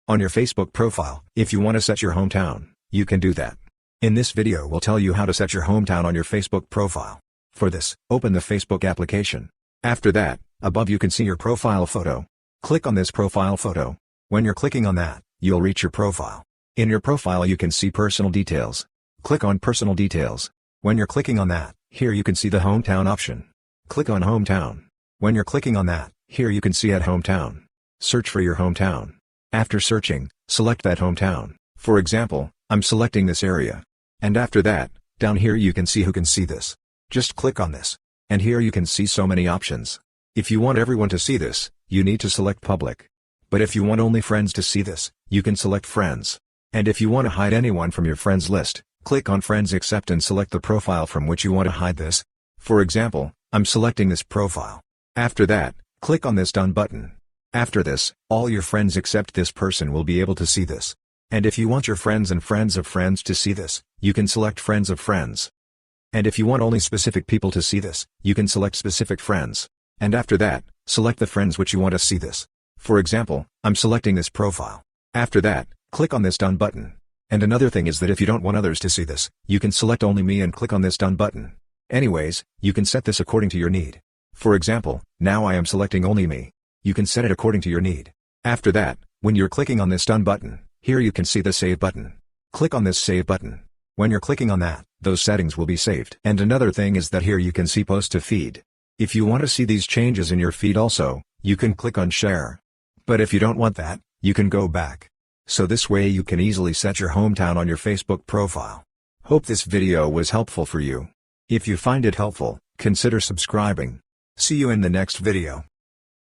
on your Facebook profile. If you want to set your hometown, you can do that. In this video we'll tell you how to set your hometown on your Facebook profile. For this, open the Facebook application. After that, above you can see your profile photo. Click on this profile photo. When you're clicking on that, you'll reach your profile. In your profile you can see personal details. Click on personal details. When you're clicking on that, here you can see the hometown option. Click on hometown. When you're clicking on that, here you can see add hometown. Search for your hometown. After searching, select that hometown. For example, I'm selecting this area. And after that, down here you can see who can see this. Just click on this. And here you can see so many options. If you want everyone to see this, you need to select public. But if you want only friends to see this, you can select friends. And if you want to hide anyone from your friends list, click on friends except and select the profile from which you want to hide this. For example, I'm selecting this profile. After that, click on this done button. After this, all your friends except this person will be able to see this. And if you want your friends and friends of friends to see this, you can select friends of friends. And if you want only specific people to see this, you can select specific friends. And after that, select the friends which you want to see this. For example, I'm selecting this profile. After that, click on this done button. And another thing is that if you don't want others to see this, you can select only me and click on this done button. Anyways, you can set this according to your need. For example, now I am selecting only me. You can set it according to your need. After that, when you're clicking on this done button, here you can see the save button. Click on this save button. When you're clicking on that, those settings will be saved. And another thing is that here you can see post to feed. If you want to see these changes in your feed also, you can click on share. But if you don't want that, you can go back. So this way you can easily set your hometown on your Facebook profile. Hope this video was helpful for you. If you find it helpful, consider subscribing. See you in the next video.